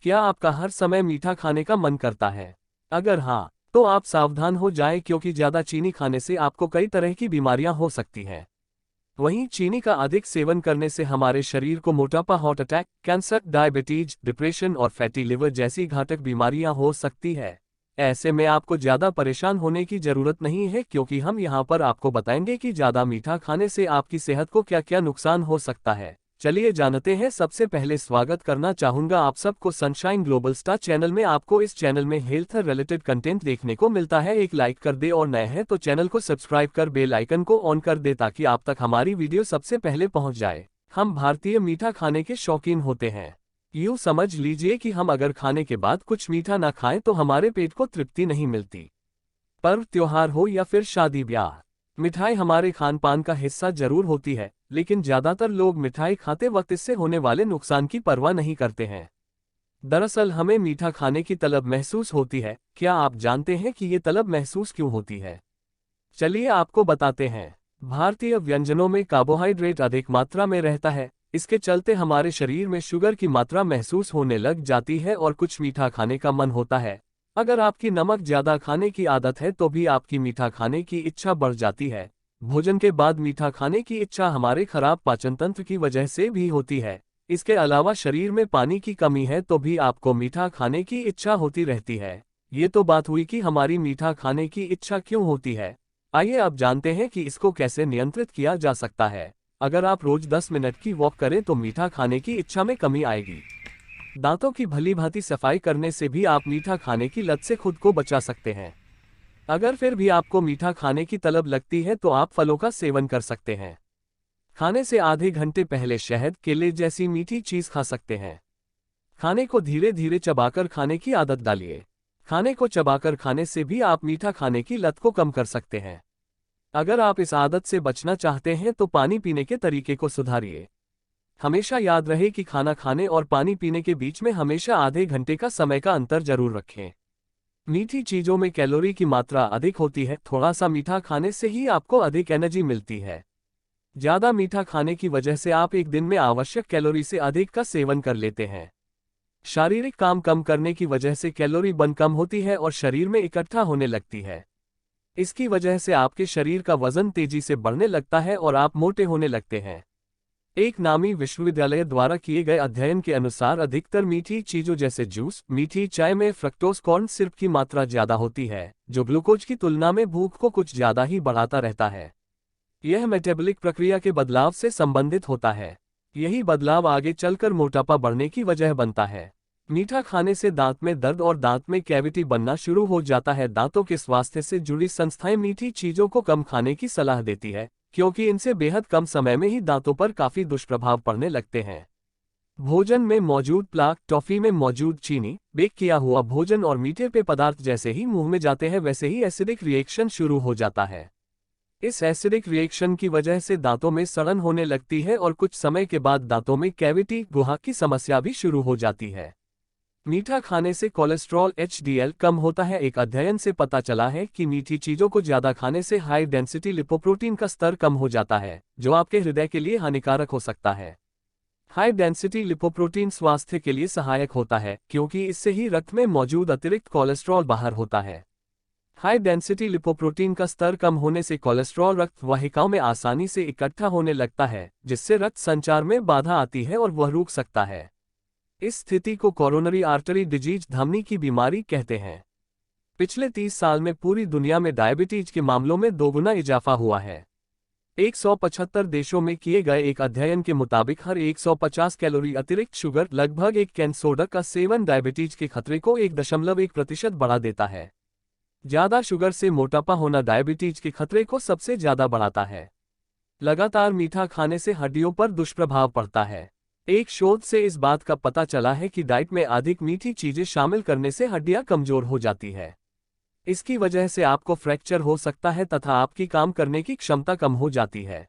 क्या आपका हर समय मीठा खाने का मन करता है? अगर हाँ, तो आप सावधान हो जाएं क्योंकि ज़्यादा चीनी खाने से आपको कई तरह की बीमारियां हो सकती हैं। वहीं चीनी का अधिक सेवन करने से हमारे शरीर को मोटापा, heart attack, cancer, diabetes, depression और फैटी लिवर जैसी घातक बीमारियां हो सकती है। ऐसे में आपको ज़्यादा परेशान होने की ज़रूरत नहीं है क्योंकि हम यहाँ पर आपको बताएंगे कि ज़्यादा मीठा खाने से आपकी सेहत को क्या क्या नुकसान हो सकता है। चलिए जानते हैं। सबसे पहले स्वागत करना चाहूँगा आप सबको सनशाइन ग्लोबल स्टार चैनल में। आपको इस चैनल में हेल्थ रिलेटेड कंटेंट देखने को मिलता है। एक लाइक कर दे और नए हैं तो चैनल को सब्सक्राइब कर बेल आइकन को ऑन कर दे ताकि आप तक हमारी वीडियो सबसे पहले पहुंच जाए। हम भारतीय मीठा खाने के शौकीन होते हैं। यूँ समझ लीजिए कि हम अगर खाने के बाद कुछ मीठा ना खाएं तो हमारे पेट को तृप्ति नहीं मिलती। पर्व, त्योहार हो या फिर शादी ब्याह, मिठाई हमारे खान पान का हिस्सा जरूर होती है, लेकिन ज्यादातर लोग मिठाई खाते वक्त इससे होने वाले नुकसान की परवाह नहीं करते हैं। दरअसल हमें मीठा खाने की तलब महसूस होती है। क्या आप जानते हैं कि ये तलब महसूस क्यों होती है? चलिए आपको बताते हैं। भारतीय व्यंजनों में कार्बोहाइड्रेट अधिक मात्रा में रहता है। इसके चलते हमारे शरीर में शुगर की मात्रा महसूस होने लग जाती है और कुछ मीठा खाने का मन होता है। अगर आपकी नमक ज्यादा खाने की आदत है तो भी आपकी मीठा खाने की इच्छा बढ़ जाती है। भोजन के बाद मीठा खाने की इच्छा हमारे खराब पाचन तंत्र की वजह से भी होती है। इसके अलावा शरीर में पानी की कमी है तो भी आपको मीठा खाने की इच्छा होती रहती है। ये तो बात हुई कि हमारी मीठा खाने की इच्छा क्यों होती है। आइए अब जानते हैं कि इसको कैसे नियंत्रित किया जा सकता है। अगर आप रोज 10 मिनट की वॉक करें तो मीठा खाने की इच्छा में कमी आएगी। दांतों की भलीभांति सफाई करने से भी आप मीठा खाने की लत से खुद को बचा सकते हैं। अगर फिर भी आपको मीठा खाने की तलब लगती है तो आप फलों का सेवन कर सकते हैं। खाने से आधे घंटे पहले शहद, केले जैसी मीठी चीज खा सकते हैं। खाने को धीरे धीरे चबाकर खाने की आदत डालिए। खाने को चबाकर खाने से भी आप मीठा खाने की लत को कम कर सकते हैं। अगर आप इस आदत से बचना चाहते हैं तो पानी पीने के तरीके को सुधारिए। हमेशा याद रहे कि खाना खाने और पानी पीने के बीच में हमेशा आधे घंटे का समय का अंतर जरूर रखें। मीठी चीजों में कैलोरी की मात्रा अधिक होती है। थोड़ा सा मीठा खाने से ही आपको अधिक एनर्जी मिलती है। ज्यादा मीठा खाने की वजह से आप एक दिन में आवश्यक कैलोरी से अधिक का सेवन कर लेते हैं। शारीरिक काम कम करने की वजह से कैलोरी बर्न कम होती है और शरीर में इकट्ठा होने लगती है। इसकी वजह से आपके शरीर का वजन तेजी से बढ़ने लगता है और आप मोटे होने लगते हैं। एक नामी विश्वविद्यालय द्वारा किए गए अध्ययन के अनुसार अधिकतर मीठी चीजों जैसे जूस, मीठी चाय में फ्रक्टोज कॉर्न सिरप की मात्रा ज्यादा होती है, जो ग्लूकोज की तुलना में भूख को कुछ ज्यादा ही बढ़ाता रहता है। यह मेटाबॉलिक प्रक्रिया के बदलाव से संबंधित होता है। यही बदलाव आगे चलकर मोटापा बढ़ने की वजह बनता है। मीठा खाने से दांत में दर्द और दांत में कैविटी बनना शुरू हो जाता है। दांतों के स्वास्थ्य से जुड़ी संस्थाएं मीठी चीजों को कम खाने की सलाह देती है क्योंकि इनसे बेहद कम समय में ही दांतों पर काफी दुष्प्रभाव पड़ने लगते हैं। भोजन में मौजूद प्लाक, टॉफी में मौजूद चीनी, बेक किया हुआ भोजन और मीठे पेय पदार्थ जैसे ही मुंह में जाते हैं वैसे ही एसिडिक रिएक्शन शुरू हो जाता है। इस एसिडिक रिएक्शन की वजह से दांतों में सड़न होने लगती है और कुछ समय के बाद दांतों में कैविटी, गुहा की समस्या भी शुरू हो जाती है। मीठा खाने से कोलेस्ट्रॉल HDL कम होता है। एक अध्ययन से पता चला है कि मीठी चीजों को ज्यादा खाने से हाई डेंसिटी लिपोप्रोटीन का स्तर कम हो जाता है, जो आपके हृदय के लिए हानिकारक हो सकता है। हाई डेंसिटी लिपोप्रोटीन स्वास्थ्य के लिए सहायक होता है क्योंकि इससे ही रक्त में मौजूद अतिरिक्त कोलेस्ट्रॉल बाहर होता है। हाई डेंसिटी लिपोप्रोटीन का स्तर कम होने से कोलेस्ट्रॉल रक्त वाहिकाओं में आसानी से इकट्ठा होने लगता है, जिससे रक्त संचार में बाधा आती है और वह रुक सकता है। इस स्थिति को कोरोनरी आर्टरी डिजीज, धमनी की बीमारी कहते हैं। पिछले 30 साल में पूरी दुनिया में डायबिटीज के मामलों में दोगुना इजाफा हुआ है। 175 देशों में किए गए एक अध्ययन के मुताबिक हर 150 कैलोरी अतिरिक्त शुगर, लगभग 1 कैन सोडा का सेवन डायबिटीज के खतरे को 1.1% बढ़ा देता है। ज्यादा शुगर से मोटापा होना डायबिटीज के खतरे को सबसे ज्यादा बढ़ाता है। लगातार मीठा खाने से हड्डियों पर दुष्प्रभाव पड़ता है। एक शोध से इस बात का पता चला है कि डाइट में अधिक मीठी चीजें शामिल करने से हड्डियां कमजोर हो जाती है। इसकी वजह से आपको फ्रैक्चर हो सकता है तथा आपकी काम करने की क्षमता कम हो जाती है।